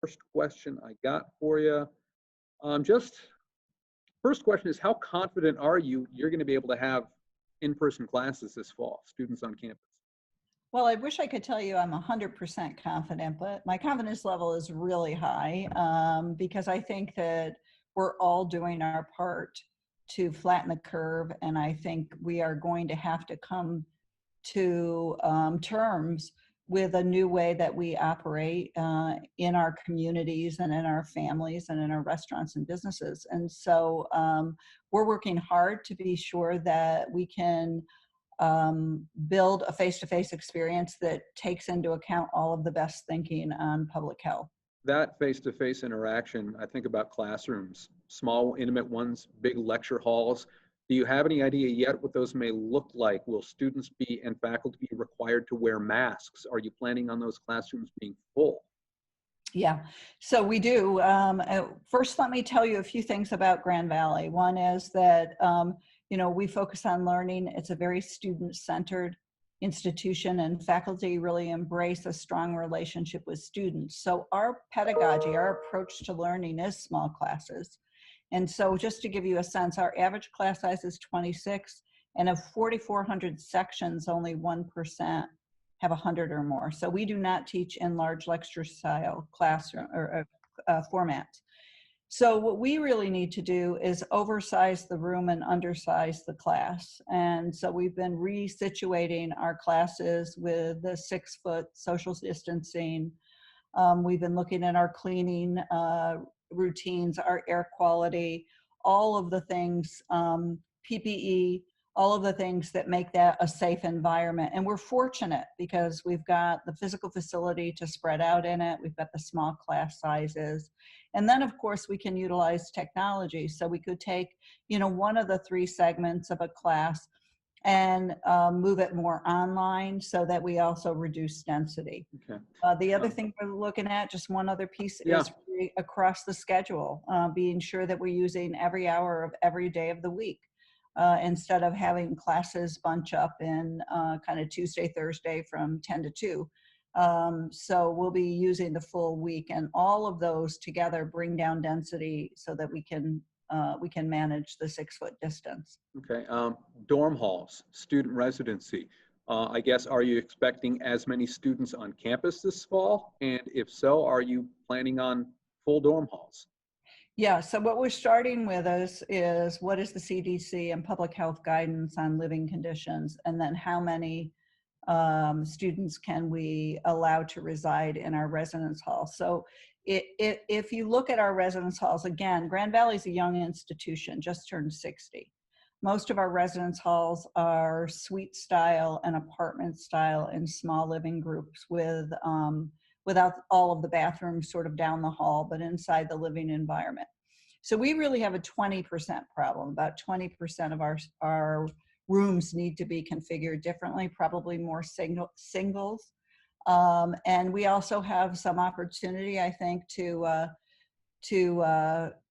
first question I got for you. Just first question is, how confident are you you're going to be able to have in-person classes this fall, students on campus? Well, I wish I could tell you I'm 100% confident, but my confidence level is really high because I think that we're all doing our part to flatten the curve. And I think we are going to have to come to terms with a new way that we operate in our communities and in our families and in our restaurants and businesses. And so we're working hard to be sure that we can build a face-to-face experience that takes into account all of the best thinking on public health. That face-to-face interaction, I think about classrooms, small, intimate ones, big lecture halls. Do you have any idea yet what those may look like? Will students be and faculty be required to wear masks? Are you planning on those classrooms being full? Yeah, so we do. First, let me tell you a few things about Grand Valley. One is that, we focus on learning. It's a very student-centered institution, and faculty really embrace a strong relationship with students. So our pedagogy, our approach to learning is small classes. And so just to give you a sense, our average class size is 26, and of 4,400 sections, only 1% have 100 or more. So we do not teach in large lecture style classroom or formats. So what we really need to do is oversize the room and undersize the class. And so we've been resituating our classes with the 6-foot social distancing. We've been looking at our cleaning routines, our air quality, all of the things, PPE, all of the things that make that a safe environment. And we're fortunate because we've got the physical facility to spread out in it. We've got the small class sizes. And then of course we can utilize technology. So we could take, one of the 3 segments of a class and move it more online so that we also reduce density. Okay. The other thing we're looking at, just one other piece, Yeah. is really across the schedule, being sure that we're using every hour of every day of the week. Instead of having classes bunch up in kind of Tuesday, Thursday from 10 to 2. So we'll be using the full week, and all of those together bring down density so that we can manage the 6-foot distance. Okay. Dorm halls, student residency. I guess, are you expecting as many students on campus this fall? And if so, are you planning on full dorm halls? Yeah, so what we're starting with is what is the CDC and public health guidance on living conditions, and then how many students can we allow to reside in our residence hall. So if you look at our residence halls, again, Grand Valley is a young institution, just turned 60. Most of our residence halls are suite style and apartment style in small living groups without all of the bathrooms sort of down the hall, but inside the living environment. So we really have a 20% problem. About 20% of our rooms need to be configured differently, probably more singles. And we also have some opportunity, I think, to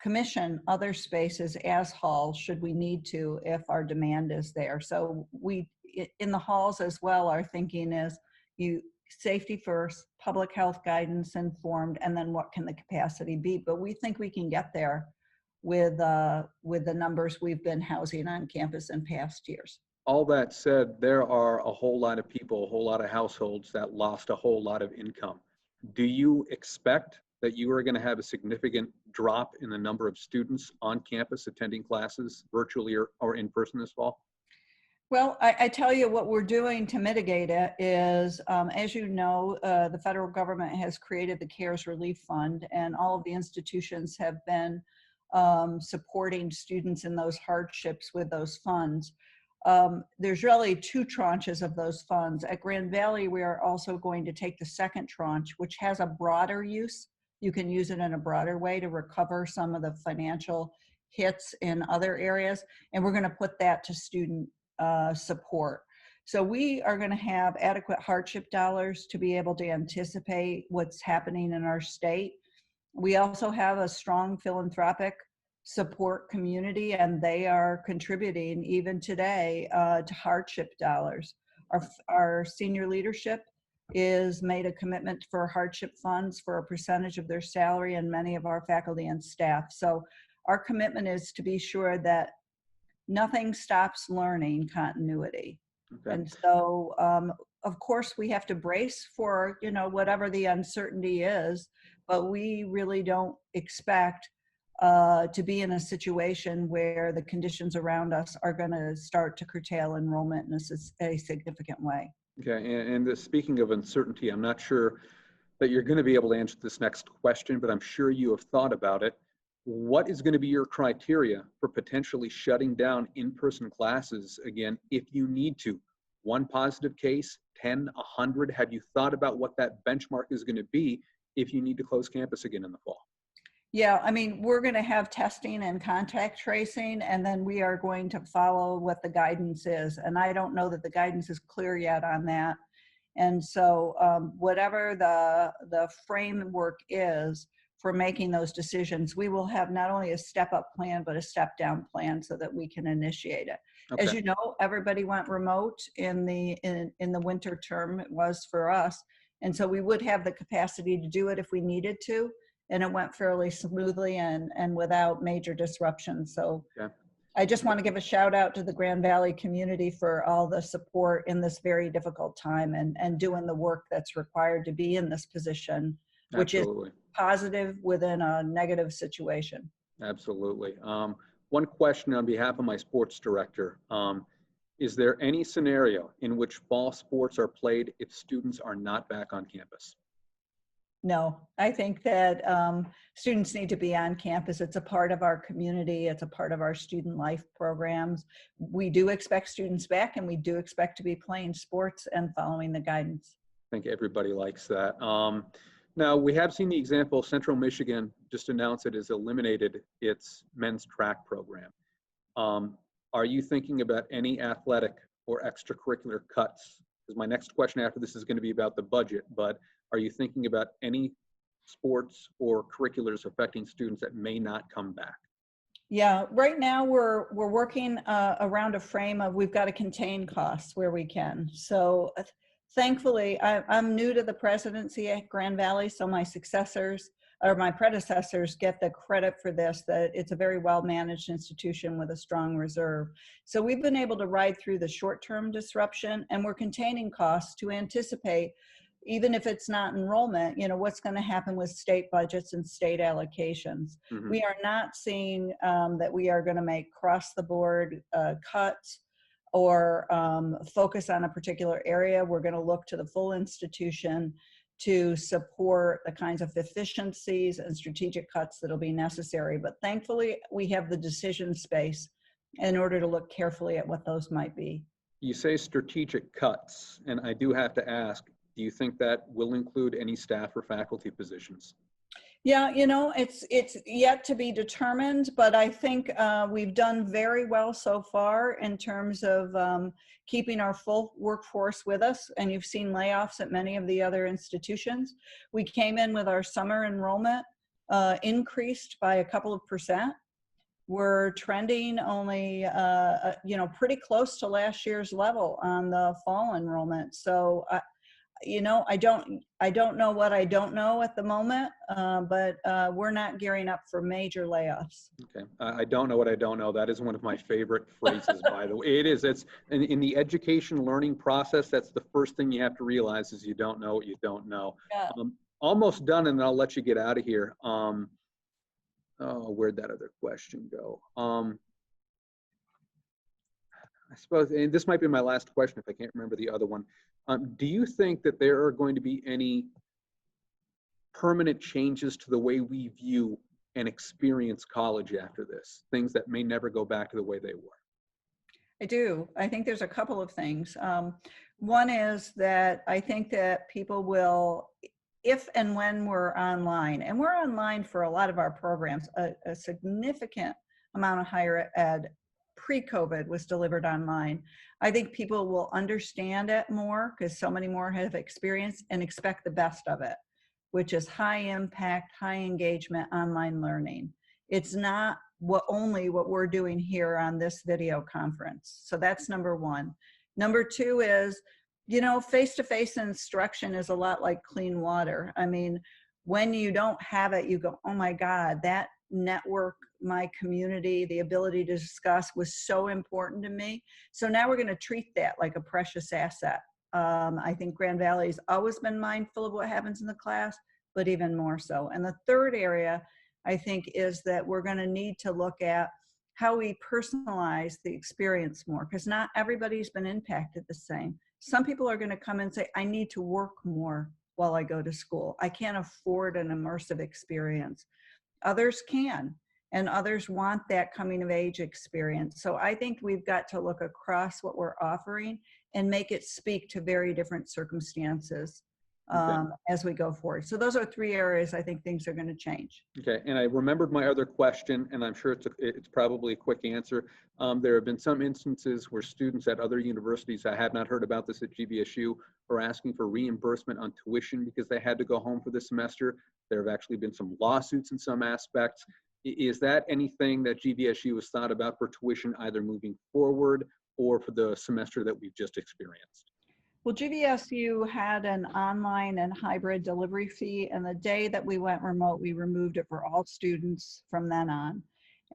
commission other spaces as halls should we need to if our demand is there. So we, in the halls as well, our thinking is safety first, public health guidance informed, and then what can the capacity be? But we think we can get there with the numbers we've been housing on campus in past years. All that said, there are a whole lot of people, a whole lot of households that lost a whole lot of income. Do you expect that you are going to have a significant drop in the number of students on campus attending classes virtually or in person this fall? Well, I tell you what we're doing to mitigate it is, as you know, the federal government has created the CARES Relief Fund, and all of the institutions have been supporting students in those hardships with those funds. There's really 2 tranches of those funds. At Grand Valley, we are also going to take the second tranche, which has a broader use. You can use it in a broader way to recover some of the financial hits in other areas, and we're going to put that to student support. So we are going to have adequate hardship dollars to be able to anticipate what's happening in our state. We also have a strong philanthropic support community, and they are contributing even today to hardship dollars. Our senior leadership is made a commitment for hardship funds for a percentage of their salary and many of our faculty and staff. So our commitment is to be sure that nothing stops learning continuity. Okay. And so, of course, we have to brace for, whatever the uncertainty is, but we really don't expect to be in a situation where the conditions around us are going to start to curtail enrollment in a significant way. Okay, and speaking of uncertainty, I'm not sure that you're going to be able to answer this next question, but I'm sure you have thought about it. What is going to be your criteria for potentially shutting down in-person classes again if you need to? One positive case, 10, 100? Have you thought about what that benchmark is going to be if you need to close campus again in the fall? Yeah, I mean, we're going to have testing and contact tracing, and then we are going to follow what the guidance is. And I don't know that the guidance is clear yet on that. And so whatever the framework is for making those decisions, we will have not only a step-up plan, but a step-down plan so that we can initiate it. Okay. As you know, everybody went remote in the winter term. It was for us. And so we would have the capacity to do it if we needed to. And it went fairly smoothly and without major disruption. So Okay. I just want to give a shout out to the Grand Valley community for all the support in this very difficult time and doing the work that's required to be in this position, which Absolutely. is positive within a negative situation. Absolutely. One question on behalf of my sports director. Is there any scenario in which fall sports are played if students are not back on campus? No, I think that students need to be on campus. It's a part of our community. It's a part of our student life programs. We do expect students back, and we do expect to be playing sports and following the guidance. I think everybody likes that. Now, we have seen the example, Central Michigan just announced it has eliminated its men's track program. Are you thinking about any athletic or extracurricular cuts? Because my next question after this is going to be about the budget, but are you thinking about any sports or curriculars affecting students that may not come back? Yeah, right now we're working around a frame of we've got to contain costs where we can. So thankfully, I'm new to the presidency at Grand Valley, so my successors or my predecessors get the credit for this, that it's a very well-managed institution with a strong reserve. So we've been able to ride through the short-term disruption, and we're containing costs to anticipate, even if it's not enrollment, what's going to happen with state budgets and state allocations. Mm-hmm. We are not seeing that we are going to make cross-the-board cuts or focus on a particular area. We're going to look to the full institution to support the kinds of efficiencies and strategic cuts that'll be necessary. But thankfully, we have the decision space in order to look carefully at what those might be. You say strategic cuts, and I do have to ask, do you think that will include any staff or faculty positions? Yeah, it's yet to be determined, but I think we've done very well so far in terms of keeping our full workforce with us. And you've seen layoffs at many of the other institutions. We came in with our summer enrollment increased by a couple of %. We're trending only, pretty close to last year's level on the fall enrollment. So, I don't know what I don't know at the moment, but we're not gearing up for major layoffs. Okay, I don't know what I don't know. That is one of my favorite phrases, by the way. It is. It's in the education learning process. That's the first thing you have to realize is you don't know what you don't know. Yeah. Almost done, and then I'll let you get out of here. Where'd that other question go? I suppose, and this might be my last question if I can't remember the other one. Do you think that there are going to be any permanent changes to the way we view and experience college after this? Things that may never go back to the way they were? I do. I think there's a couple of things. One is that I think that people will, if and when we're online, and we're online for a lot of our programs, a significant amount of higher ed pre-COVID was delivered online. I think people will understand it more because so many more have experience and expect the best of it, which is high impact, high engagement online learning. It's not only what we're doing here on this video conference. So that's number one. Number two is, You know, face-to-face instruction is a lot like clean water. I mean, when you don't have it, you go, oh my God, that network, my community, the ability to discuss was so important to me. So now we're going to treat that like a precious asset. I think Grand Valley's always been mindful of what happens in the class, but even more so. And the third area, I think, is that we're going to need to look at how we personalize the experience more, because not everybody's been impacted the same. Some people are going to come and say, I need to work more while I go to school. I can't afford an immersive experience. Others can, and others want that coming of age experience. So I think we've got to look across what we're offering and make it speak to very different circumstances Okay. as we go forward. So those are three areas I think things are going to change. Okay, and I remembered my other question, and I'm sure it's probably a quick answer. There have been some instances where students at other universities, I have not heard about this at GVSU, are asking for reimbursement on tuition because they had to go home for the semester. There have actually been some lawsuits in some aspects. Is that anything that GVSU has thought about for tuition, either moving forward or for the semester that we've just experienced? Well, GVSU had an online and hybrid delivery fee, and the day that we went remote, we removed it for all students from then on.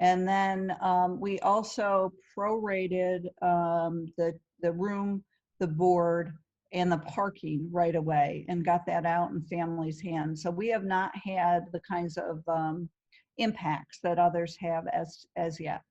And then we also prorated the room, the board, and the parking right away and got that out in families' hands. So we have not had the kinds of impacts that others have as yet.